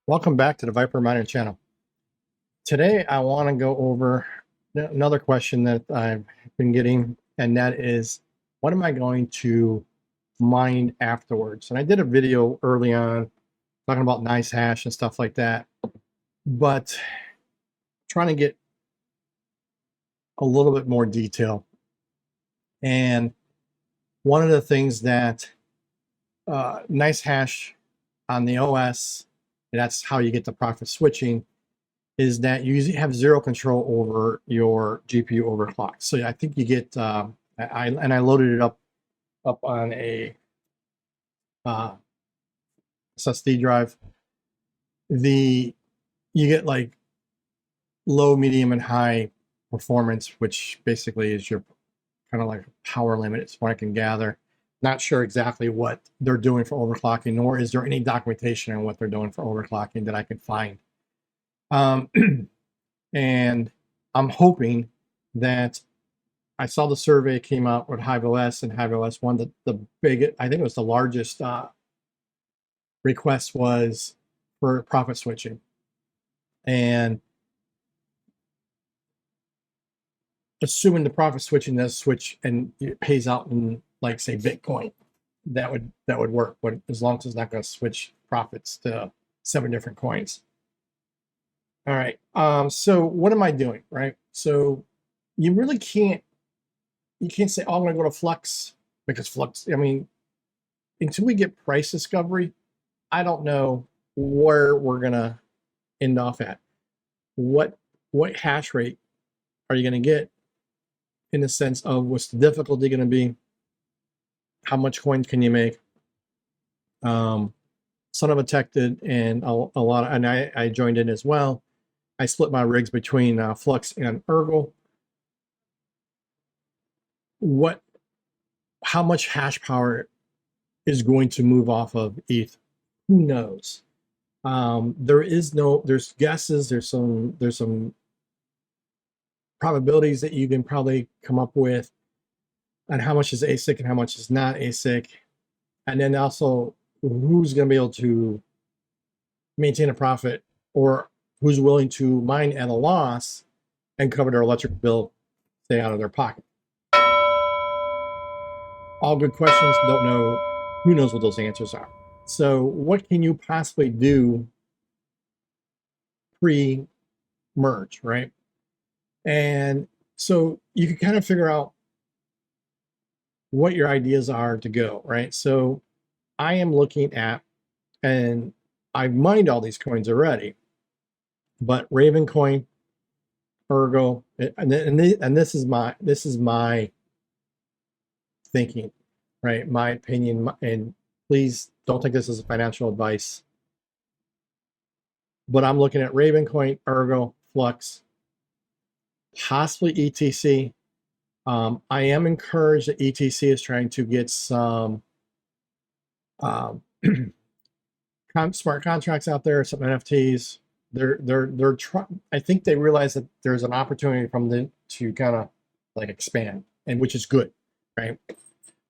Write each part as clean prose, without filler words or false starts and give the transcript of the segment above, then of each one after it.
Welcome back to the Viper Mining channel. Today I want to go over another question that I've been getting, and that is, what am I going to mine afterwards? And I did a video early on talking about nice hash and stuff like that, but trying to get a little bit more detail. And one of the things that nice hash on the OS, and that's how you get the profit switching, is that you usually have zero control over your GPU overclock. So I think you get, I loaded it up on a SSD drive. You get like low, medium, and high performance, which basically is your kind of like power limit, is what I can gather. Not sure exactly what they're doing for overclocking, nor is there any documentation on what they're doing for overclocking that I can find. And I'm hoping that I saw the survey came out with HIVEOS, and HIVEOS one, the big, I think it was the largest request was for profit switching. And assuming the profit switching does switch and it pays out in, like, say, Bitcoin, that would work. But as long as it's not going to switch profits to 7 different coins. All right. So what am I doing, right? So you really can't say, oh, I'm going to go to Flux, because Flux, I mean, until we get price discovery, I don't know where we're going to end off at. What hash rate are you going to get, in the sense of what's the difficulty going to be? How much coins can you make? Son of a Tech did, and a lot of, and I joined in as well. I split my rigs between Flux and Ergo. How much hash power is going to move off of ETH? Who knows? There's guesses, there's some probabilities that you can probably come up with on how much is ASIC and how much is not ASIC. And then also, who's going to be able to maintain a profit, or who's willing to mine at a loss and cover their electric bill, stay out of their pocket. All good questions. Don't know. Who knows what those answers are? So what can you possibly do pre-merge, right? And so you can kind of figure out what your ideas are to go, right? So I am looking at, and I've mined all these coins already, but Raven coin, Ergo, and this is my thinking, right? My opinion, and please don't take this as financial advice. But I'm looking at Raven coin, Ergo, Flux, possibly ETC. I am encouraged that ETC is trying to get some smart contracts out there, some NFTs. They're trying. I think they realize that there's an opportunity from them to kind of like expand, and which is good, right?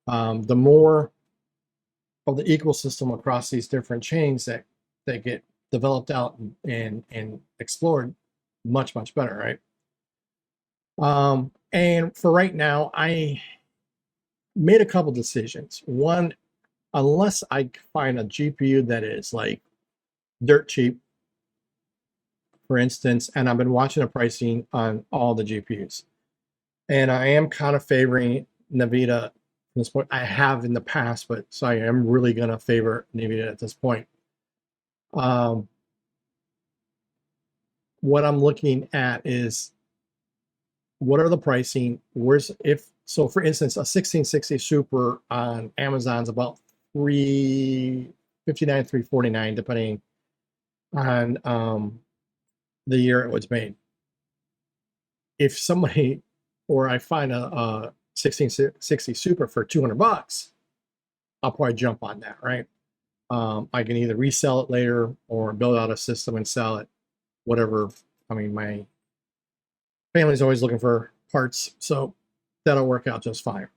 The more of the ecosystem across these different chains that get developed out and explored, much better, right? And for right now, I made a couple decisions. One, unless I find a GPU that is like dirt cheap, for instance, and I've been watching the pricing on all the GPUs, and I am kind of favoring NVIDIA at this point. I have in the past, but so I am really going to favor NVIDIA at this point. What I'm looking at is, what are the pricing? So for instance, a 1660 Super on Amazon's about $359, $349, depending on the year it was made. If somebody, or I find a 1660 Super for $200, I'll probably jump on that, right? I can either resell it later or build out a system and sell it, whatever. I mean, my family's always looking for parts, so that'll work out just fine.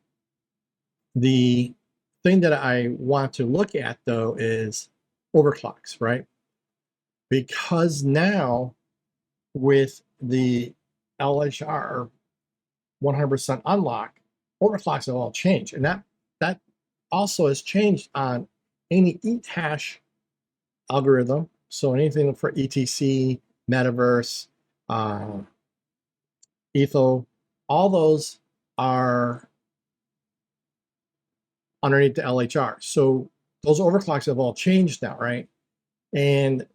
The thing that I want to look at, though, is overclocks, right? because now with the LHR 100% unlock, overclocks have all changed, and that also has changed on any ETH hash algorithm. So anything for ETC, Metaverse, ETHO, all those are underneath the LHR. So those overclocks have all changed now, right? And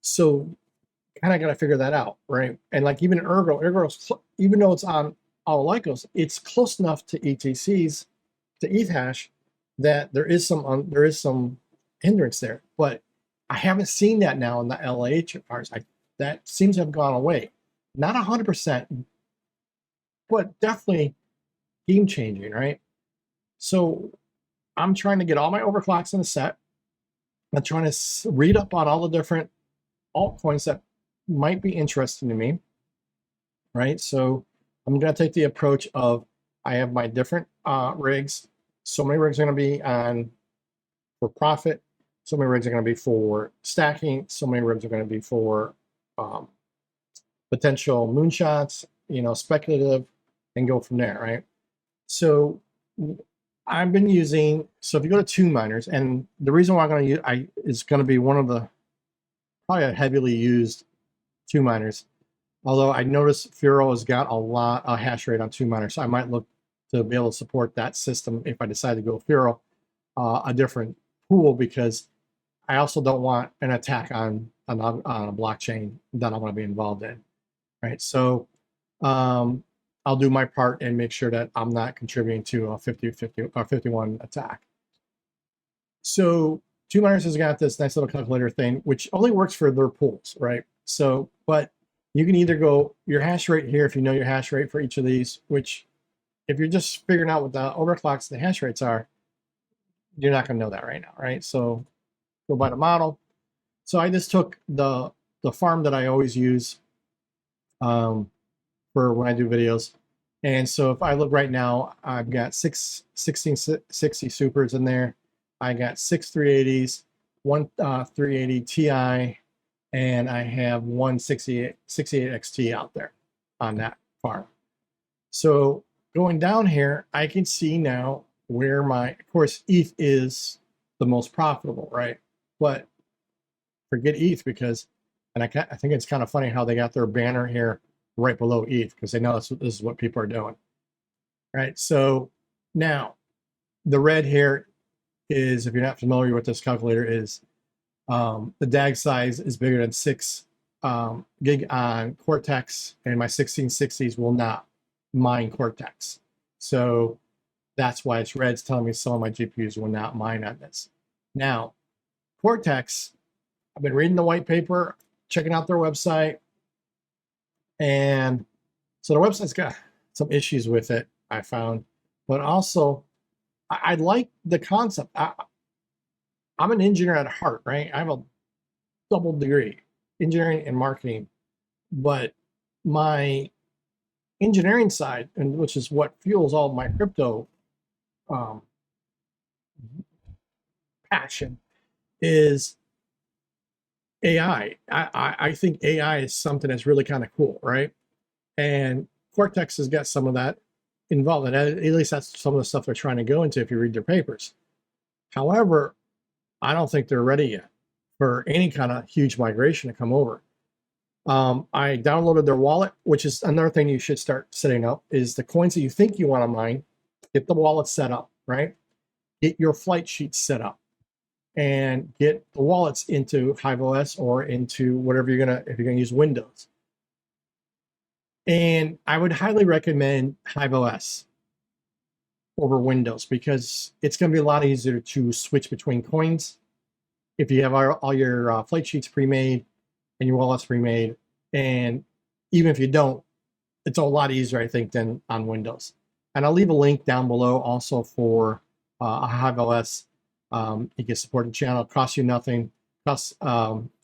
so kind of got to figure that out, right? And like even Ergo's, even though it's on all Lycos, it's close enough to ETCs, to ETH hash, that there is some hindrance there. But I haven't seen that now in the LHRs. That seems to have gone away. Not 100%, but definitely game changing, right? So I'm trying to get all my overclocks in a set. I'm trying to read up on all the different altcoins that might be interesting to me, right? So I'm going to take the approach of I have my different rigs. So many rigs are going to be on for profit. So many rigs are going to be for stacking. So many rigs are going to be for potential moonshots, speculative, and go from there, right? So I've been using, so if you go to Two Miners, and the reason why I'm going to use, is going to be one of the probably a heavily used Two Miners. Although I noticed Fearl has got a lot of hash rate on Two Miners, so I might look to be able to support that system if I decide to go Fearl, a different pool, because I also don't want an attack on a blockchain that I'm going to be involved in, right? So I'll do my part and make sure that I'm not contributing to a 50-50 or 51 attack. So Two Miners has got this nice little calculator thing, which only works for their pools, right? So, but you can either go your hash rate here if you know your hash rate for each of these, which if you're just figuring out what the overclocks and the hash rates are, you're not going to know that right now, right? So go by the model. So I just took the farm that I always use for when I do videos. And so if I look right now, I've got 1660 supers in there. I got 6 380s, one 380 Ti, and I have one 68 XT out there on that farm. So going down here, I can see now where of course, ETH is the most profitable, right? But forget ETH because, and I think it's kind of funny how they got their banner here right below ETH because they know this is what people are doing, right? So now the red here is, if you're not familiar with this calculator, is the DAG size is bigger than 6 gig on Cortex, and my 1660s will not mine Cortex. So that's why it's red. It's telling me some of my GPUs will not mine on this. Now, Cortex, I've been reading the white paper, checking out their website, and so the website's got some issues with it, I found, but also I like the concept. I'm an engineer at heart, right? I have a double degree, engineering and marketing, but my engineering side, and which is what fuels all my crypto passion, is AI. I think AI is something that's really kind of cool, right? And Cortex has got some of that involved, and at least that's some of the stuff they're trying to go into if you read their papers. However, I don't think they're ready yet for any kind of huge migration to come over. I downloaded their wallet, which is another thing you should start setting up, is the coins that you think you want to mine, get the wallet set up, right? Get your flight sheets set up and get the wallets into HIVEOS or into whatever if you're gonna use Windows. And I would highly recommend HIVEOS over Windows because it's going to be a lot easier to switch between coins if you have all your flight sheets pre-made and your wallets pre-made. And even if you don't, it's a lot easier, I think, than on Windows. And I'll leave a link down below also for HIVEOS. You can support the channel. It costs you nothing. Plus,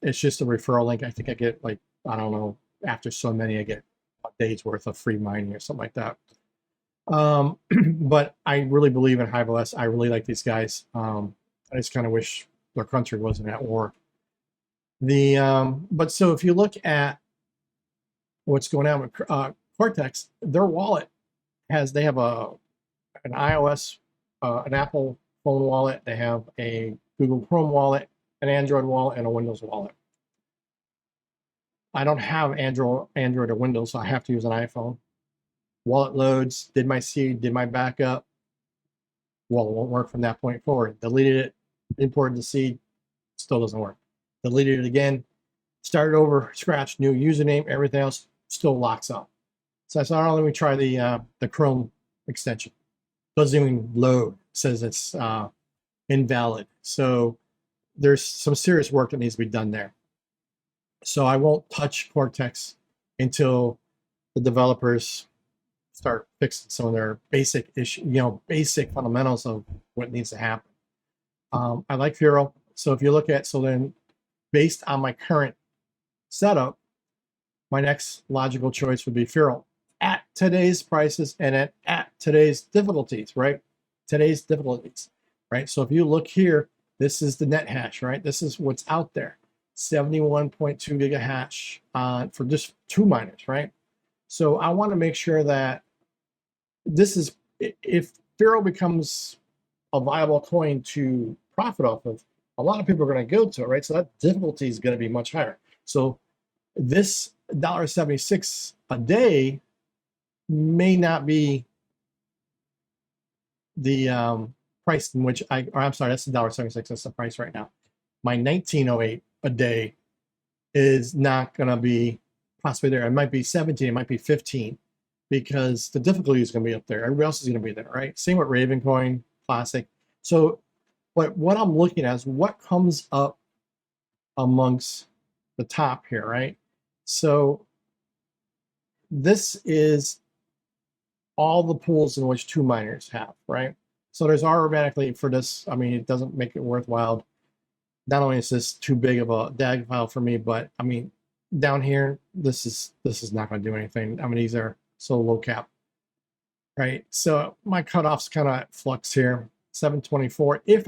it's just a referral link. I think I get like, I don't know, after so many, I get a day's worth of free mining or something like that. But I really believe in HIVEOS. I really like these guys. I just kind of wish their country wasn't at war. But so if you look at what's going on with Cortex, their wallet they have an iOS, an Apple phone wallet, they have a Google Chrome wallet, an Android wallet, and a Windows wallet. I don't have Android or Windows, so I have to use an iPhone. Wallet loads, did my seed, did my backup. Well, it won't work from that point forward. Deleted it, imported the seed, still doesn't work. Deleted it again, started over, scratch, new username, everything else still locks up. So I thought, oh, let me try the Chrome extension. Doesn't even load, says it's invalid. So there's some serious work that needs to be done there. So I won't touch Cortex until the developers start fixing some of their basic issue, basic fundamentals of what needs to happen. I like Fearl. So if you look at, so then based on my current setup, my next logical choice would be Fearl at today's prices and at today's difficulties, right? Today's difficulties, right? So if you look here, this is the net hash, right? This is what's out there, 71.2 gigahash for just 2 miners, right? So I want to make sure that this is, if Fearl becomes a viable coin to profit off of, a lot of people are going to go to it, right? So that difficulty is going to be much higher. So this $1.76 a day may not be the price in which I'm sorry, that's the $1.76. That's the price right now. My 1908 a day is not going to be possibly there. It might be 17, it might be 15, because the difficulty is going to be up there. Everybody else is going to be there, right? Same with Ravencoin, Classic. So, but what I'm looking at is what comes up amongst the top here, right? So this is all the pools in which 2 miners have, right? So there's automatically for this, I mean, it doesn't make it worthwhile. Not only is this too big of a DAG file for me, but I mean, down here, this is not going to do anything. I mean, these are so low cap, right? So my cutoff's kind of flux here, 724. If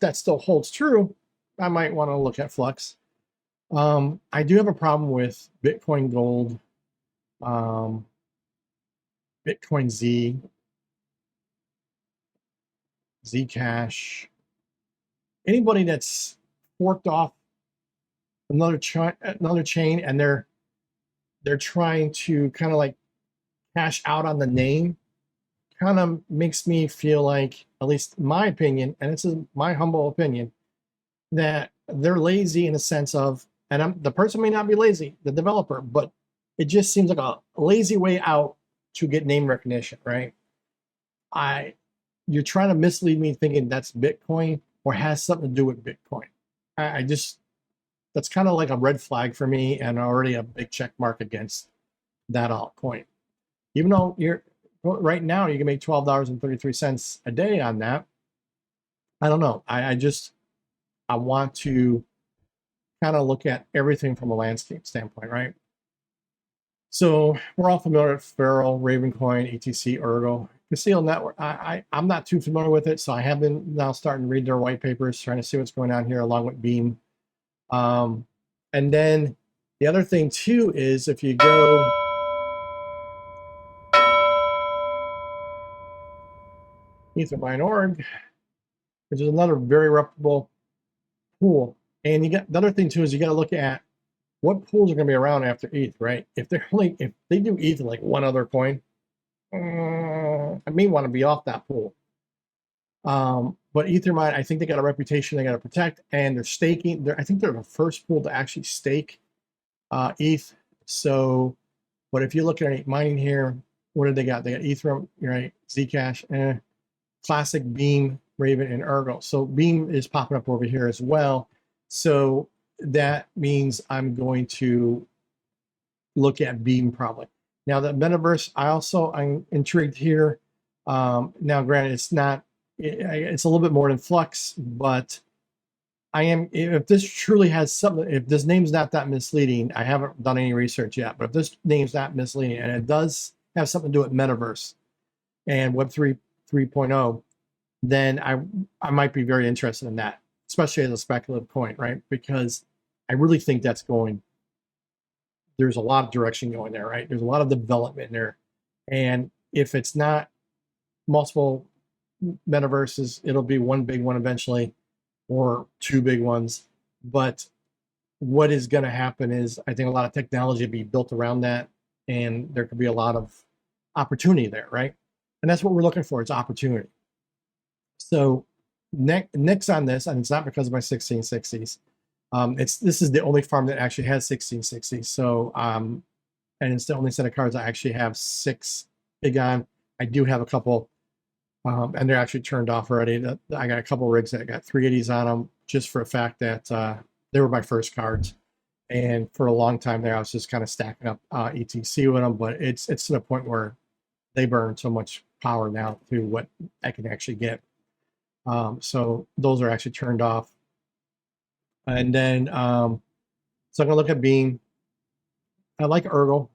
that still holds true, I might want to look at flux. I do have a problem with Bitcoin Gold, Bitcoin Z, Zcash. Anybody that's forked off another chain and they're trying to kind of like cash out on the name, kind of makes me feel like, at least my opinion, and this is my humble opinion, that they're lazy in the sense of, and the person may not be lazy, the developer, but it just seems like a lazy way out to get name recognition, right? You're trying to mislead me thinking that's Bitcoin or has something to do with Bitcoin. I just, that's kind of like a red flag for me and already a big check mark against that altcoin. Even though right now you can make $12.33 a day on that. I don't know. I want to kind of look at everything from a landscape standpoint, right? So we're all familiar with Fearl, Ravencoin, ETC, Ergo. Concealed network, I'm not too familiar with it, so I have been now starting to read their white papers, trying to see what's going on here along with Beam. And then the other thing too is if you go EtherMine.org, which is another very reputable pool. And you got the other thing too is you got to look at what pools are going to be around after ETH, right? If they do ETH like one other coin, I may want to be off that pool. But EtherMine, I think they got a reputation they got to protect, and they're staking. I think they're the first pool to actually stake ETH. So, but if you look at mining here, what did they got? They got Ethereum, right? Zcash, Classic, Beam, Raven, and Ergo. So Beam is popping up over here as well. So that means I'm going to look at Beam probably. Now the metaverse, I'm intrigued here. Now granted, it's a little bit more than Flux, but if this truly has something, if this name's not that misleading, I haven't done any research yet, but if this name's not misleading and it does have something to do with metaverse and Web 3.0, then I might be very interested in that, especially as a speculative coin, right? Because I really think that's going, there's a lot of direction going there, right? There's a lot of development there. And if it's not multiple metaverses, it'll be one big one eventually, or two big ones. But what is going to happen is I think a lot of technology will be built around that, and there could be a lot of opportunity there, right? And that's what we're looking for, it's opportunity. So next on this, and it's not because of my 1660s, this is the only farm that actually has 1660s. So and it's the only set of cards I actually have 6 big on. I do have a couple, and they're actually turned off already. I got a couple rigs that got 380s on them, just for the fact that they were my first cards. And for a long time there, I was just kind of stacking up ETC with them, but it's to the point where they burn so much power now to what I can actually get. So those are actually turned off. And then, so I'm gonna look at Beam. I like Ergo.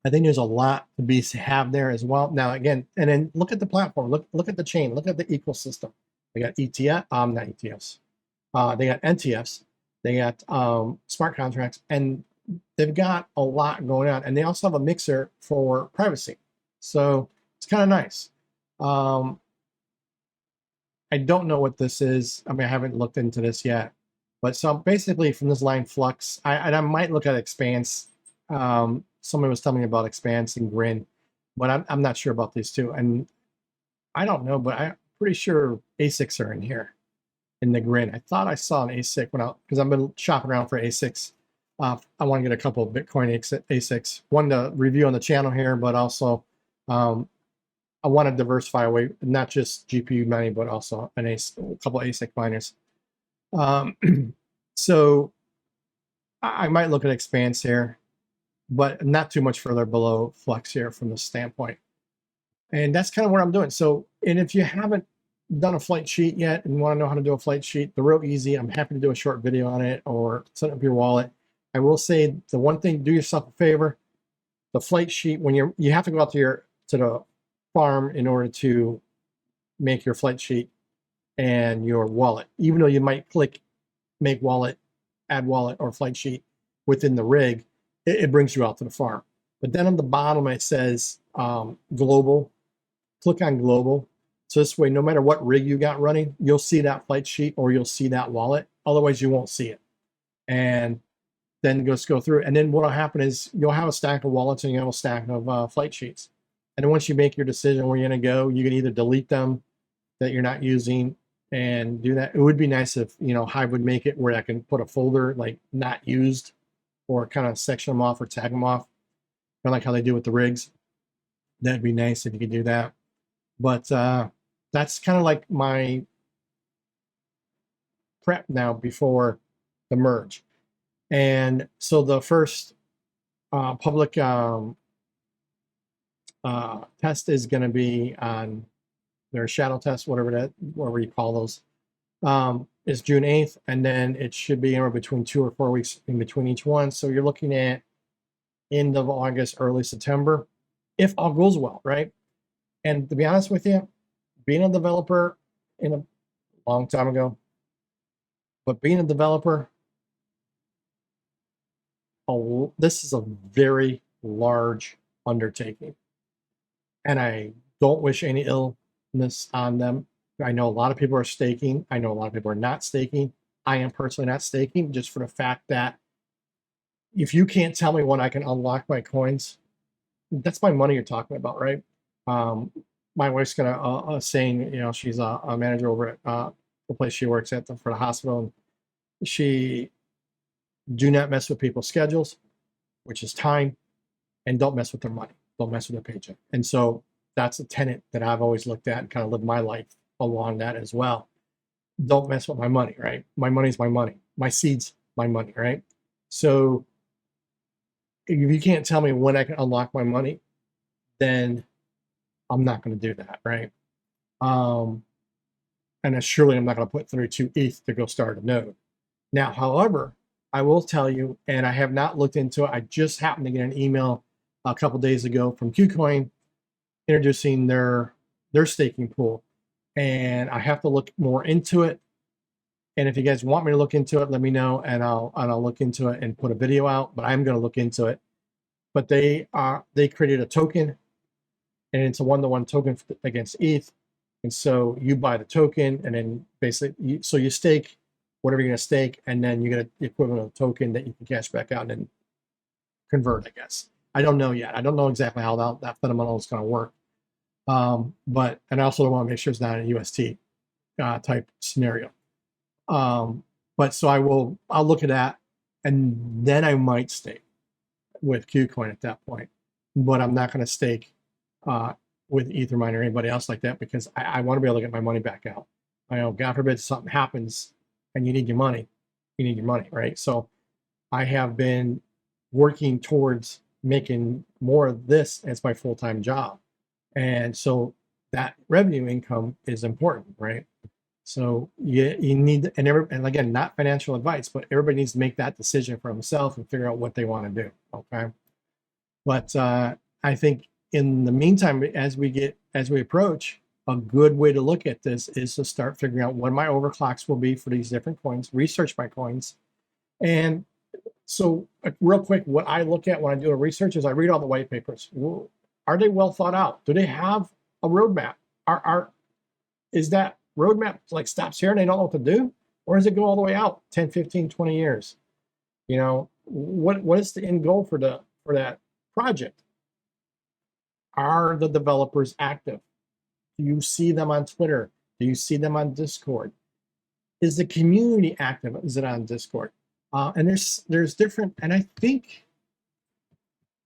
I think there's a lot to have there as well. Now again, and then look at the platform. Look at the chain. Look at the ecosystem. They got ETF, not ETFs. They got NTFs. They got smart contracts, and they've got a lot going on. And they also have a mixer for privacy, so it's kind of nice. I don't know what this is. I mean, I haven't looked into this yet. But so basically from this line Flux, I might look at Expanse. Somebody was telling me about Expanse and Grin, but I'm not sure about these two. And I don't know, but I'm pretty sure ASICs are in here in the Grin. I thought I saw an ASIC because I've been shopping around for ASICs. I want to get a couple of Bitcoin ASICs, one to review on the channel here, but also I want to diversify away, not just GPU mining, but also a couple ASIC miners. So I might look at Expanse here, but not too much further below Flux here from the standpoint. And that's kind of what I'm doing. So, and if you haven't done a flight sheet yet and want to know how to do a flight sheet, they're real easy. I'm happy to do a short video on it or set up your wallet. I will say the one thing, do yourself a favor. The flight sheet, when you have to go out to the farm in order to make your flight sheet and your wallet, even though you might click make wallet, add wallet, or flight sheet within the rig, it brings you out to the farm. But then on the bottom it says global. Click on global. So this way, no matter what rig you got running, you'll see that flight sheet or you'll see that wallet. Otherwise, you won't see it. And then just go through it. And then what will happen is you'll have a stack of wallets and you have a stack of flight sheets. And then once you make your decision where you're going to go, you can either delete them that you're not using and do that. It would be nice if, Hive would make it where I can put a folder like not used or kind of section them off or tag them off, kind of like how they do with the rigs. That'd be nice if you could do that. But that's kind of like my prep now before the merge. And so the first public test is going to be on their shadow test, whatever you call those, is June 8th. And then it should be anywhere between 2 or 4 weeks in between each one. So you're looking at end of August, early September, if all goes well, right? And to be honest with you, being a developer in a long time ago, but being a developer, this is a very large undertaking. And I don't wish any illness on them. I know a lot of people are staking. I know a lot of people are not staking. I am personally not staking just for the fact that if you can't tell me when I can unlock my coins, that's my money you're talking about, right? My wife's gonna saying, she's a manager over at the place she works at for the hospital, and she do not mess with people's schedules, which is time, and don't mess with their money, don't mess with their paycheck. And so that's a tenet that I've always looked at and kind of lived my life along that as well. Don't mess with my money, right? My money's my money, my seed's my money, right? So if you can't tell me when I can unlock my money, then I'm not going to do that, right? And surely I'm not going to put 32 ETH to go start a node. Now, however, I will tell you, and I have not looked into it. I just happened to get an email a couple days ago from KuCoin introducing their staking pool, and I have to look more into it. And if you guys want me to look into it, let me know, and I'll look into it and put a video out. But I'm going to look into it. But they created a token, and it's a one-to-one token against ETH. And so you buy the token, and then basically, you stake whatever you're going to stake, and then you get the equivalent of a token that you can cash back out and then convert, I guess. I don't know yet. I don't know exactly how that fundamental is going to work. But and I also want to make sure it's not a UST type scenario. But so I'll look at that, and then I might stake with KuCoin at that point. But I'm not going to stake with Ethermine or anybody else like that, because I want to be able to get my money back out. I know, God forbid something happens and you need your money, right? So I have been working towards making more of this as my full-time job. And so that revenue income is important, right? So you need, and again, not financial advice, but everybody needs to make that decision for themselves and figure out what they want to do, okay? But I think in the meantime, as we approach, a good way to look at this is to start figuring out what my overclocks will be for these different coins, research my coins. And so real quick, what I look at when I do a research is I read all the white papers. Are they well thought out? Do they have a roadmap? Is that roadmap like stops here and they don't know what to do? Or does it go all the way out 10, 15, 20 years? You know, what is the end goal for that project? Are the developers active? Do you see them on Twitter? Do you see them on Discord? Is the community active? Is it on Discord? And there's different, and I think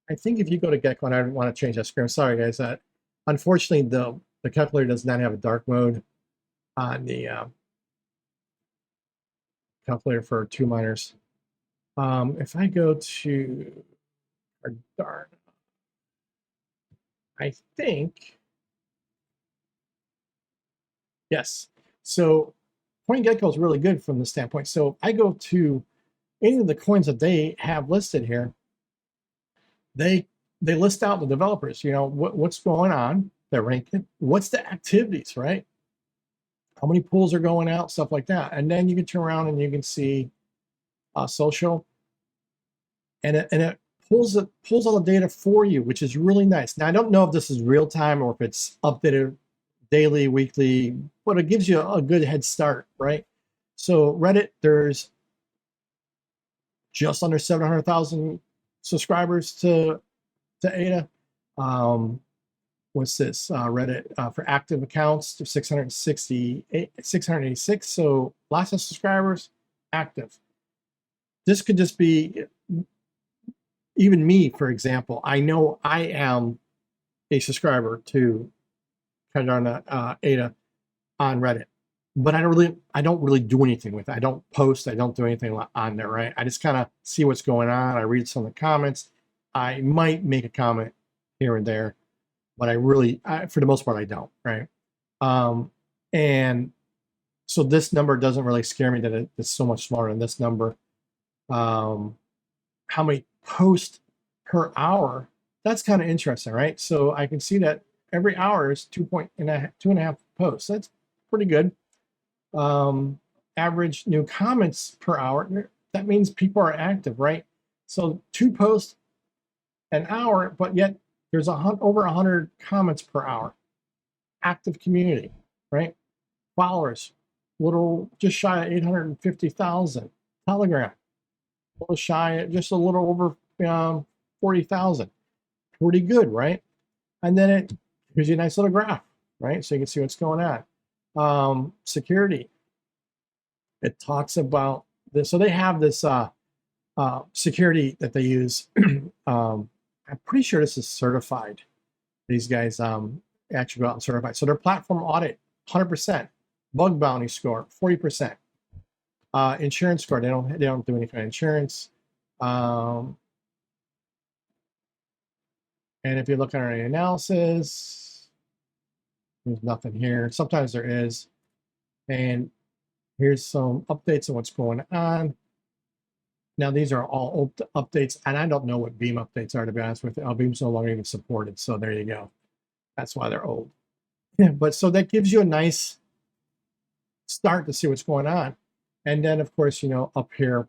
if you go to Gekko, and I want to change that screen. Sorry guys, unfortunately the calculator does not have a dark mode on the calculator for 2 miners. If I go to Cardano, I think, yes. So CoinGecko is really good from the standpoint. So I go to any of the coins that they have listed here. They list out the developers, you know, what's going on, their ranking, what's the activities, right? How many pools are going out, stuff like that. And then you can turn around and you can see social, and it pulls all the data for you, which is really nice. Now I don't know if this is real time or if it's updated daily, weekly, but it gives you a good head start, right? So Reddit, there's just under 700,000 subscribers to ADA. What's this? Reddit for active accounts, 686. So lots of subscribers, active. This could just be even me, for example. I know I am a subscriber to Cardano ADA on Reddit, but I don't really do anything with it. I don't post. I don't do anything on there, right? I just kind of see what's going on. I read some of the comments. I might make a comment here and there, but for the most part, I don't, right? And so this number doesn't really scare me that it's so much smaller than this number. How many posts per hour? That's kind of interesting, right? So I can see that every hour is 2.5 posts. That's pretty good. Average new comments per hour. That means people are active, right? So 2 posts an hour, but yet there's over 100 comments per hour. Active community, right? Followers, just shy of 850,000. Telegram, just a little over 40,000. Pretty good, right? And then it gives you a nice little graph, right? So you can see what's going on. Security. It talks about this. So they have this security that they use. I'm pretty sure this is certified. These guys actually go out and certify. So their platform audit, 100%. Bug bounty score, 40%. Insurance score, they don't do any kind of insurance. And if you look at our analysis, there's nothing here. Sometimes there is. And here's some updates on what's going on. Now, these are all old updates, and I don't know what Beam updates are, to be honest with you. Beam's no longer even supported, so there you go. That's why they're old. Yeah, but so that gives you a nice start to see what's going on. And then, of course, up here,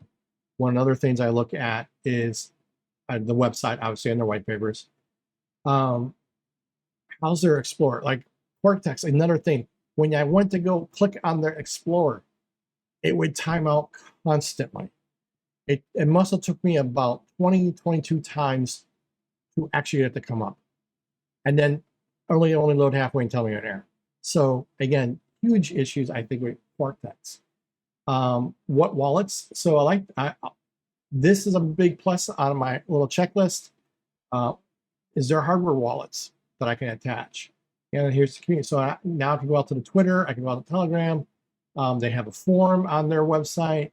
one of the other things I look at is the website, obviously, and their white papers. How's their Explorer? Like Cortex, another thing. When I went to go click on their Explorer, it would time out constantly. It must have took me about 20, 22 times to actually get it to come up. And then only load halfway and tell me an error. So again, huge issues, I think, with Cortex. What wallets? So this is a big plus on my little checklist. Is there hardware wallets that I can attach? And here's the community. So now I can go out to the Twitter, I can go out to Telegram. They have a forum on their website.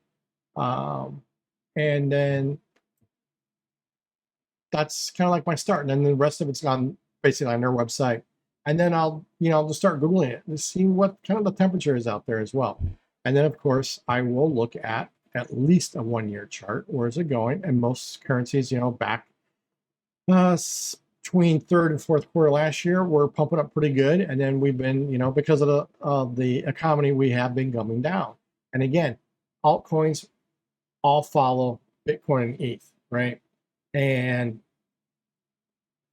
And then that's kind of like my start. And then the rest of it's gone basically on their website. And then I'll just start Googling it and see what kind of the temperature is out there as well. And then, of course, I will look at least a 1-year chart. Where is it going? And most currencies, back between third and fourth quarter last year, we're pumping up pretty good. And then we've been, because of the economy, we have been coming down. And again, altcoins all follow Bitcoin and ETH, right? And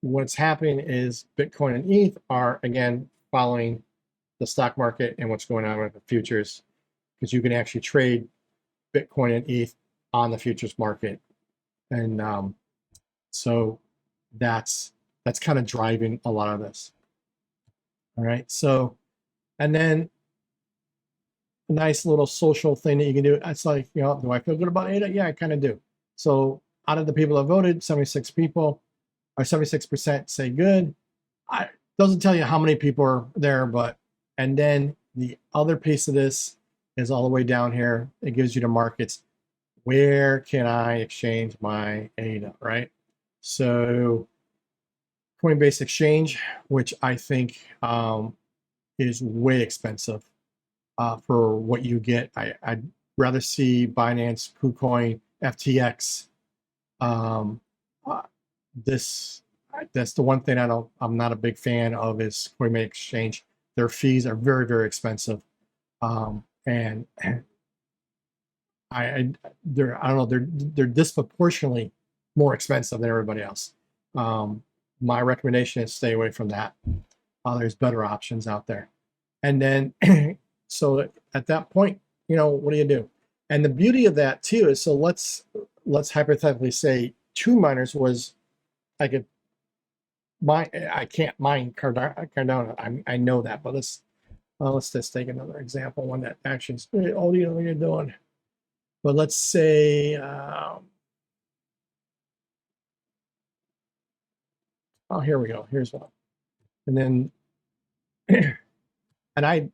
what's happening is Bitcoin and ETH are, again, following the stock market and what's going on with the futures, because you can actually trade Bitcoin and ETH on the futures market. And so that's kind of driving a lot of this. All right. So, and then a nice little social thing that you can do. It's like, do I feel good about ADA? Yeah, I kind of do. So out of the people that voted, 76 people, or 76% say good. Doesn't tell you how many people are there, and then the other piece of this is all the way down here. It gives you the markets. Where can I exchange my ADA, right? So Coinbase Exchange, which I think is way expensive for what you get. I'd rather see Binance, KuCoin, FTX. That's the one thing I'm not a big fan of is Coinbase Exchange. Their fees are very, very expensive. And I don't know, they're disproportionately more expensive than everybody else. My recommendation is stay away from that. There's better options out there. And then, so at that point, what do you do? And the beauty of that too is, so let's hypothetically say 2 miners was, I can't mine Cardano. I know that, but let's just take another example, one that actually is, what you're doing. But let's say, oh, here we go. Here's one. And then, and I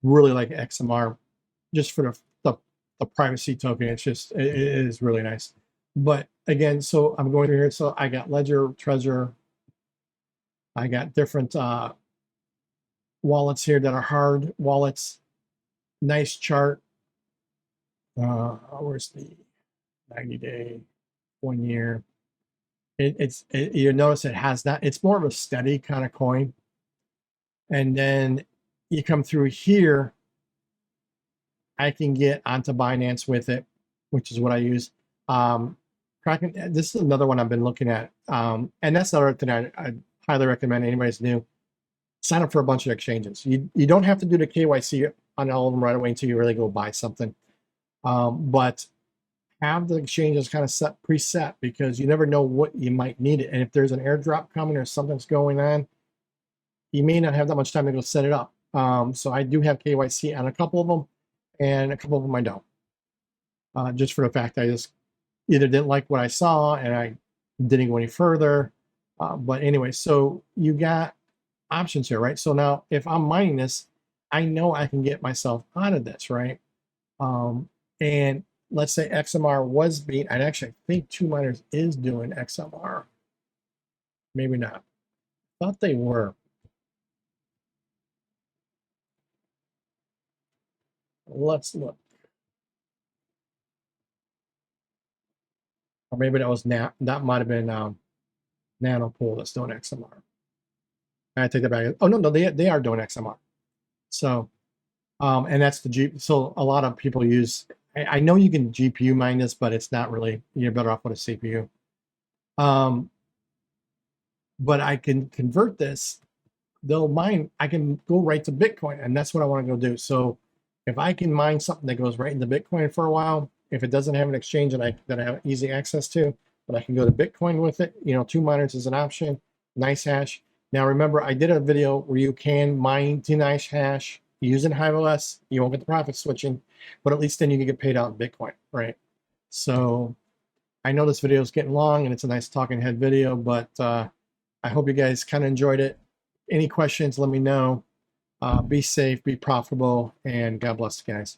really like XMR just for the privacy token. It is really nice. But again, so I'm going through here. So I got Ledger, Trezor. I got different wallets here that are hard wallets. Nice chart. Where's the 90-day, 1 year? You notice it has that. It's more of a steady kind of coin. And then you come through here, I can get onto Binance with it, which is what I use. Kraken, this is another one I've been looking at. And that's the other thing I highly recommend anybody's new. Sign up for a bunch of exchanges. You don't have to do the KYC on all of them right away until you really go buy something. But have the exchanges kind of preset, because you never know what you might need it. And if there's an airdrop coming or something's going on, you may not have that much time to go set it up. So I do have KYC on a couple of them, and a couple of them I don't. Just for the fact I just either didn't like what I saw and I didn't go any further. But anyway, so you got options here, right? So now if I'm mining this, I know I can get myself out of this, right? And let's say XMR was being, I actually think 2 miners is doing XMR. Maybe not. Thought they were. Let's look. Or maybe that was that might have been Nanopool that's doing XMR. I take that back. Oh no, they are doing XMR. So, and that's the G. So a lot of people use I know you can GPU mine this, but it's not really, you're better off with a CPU. But I can convert this, they'll mine, I can go right to Bitcoin, and that's what I want to go do. So if I can mine something that goes right into Bitcoin for a while, if it doesn't have an exchange that I have easy access to, but I can go to Bitcoin with it, 2 miners is an option, nice hash. Now remember, I did a video where you can mine to nice hash using HIVEOS. You won't get the profit switching, but at least then you can get paid out in Bitcoin, right? So I know this video is getting long and it's a nice talking head video, but I hope you guys kind of enjoyed it. Any questions, let me know. Be safe, be profitable, and God bless you guys.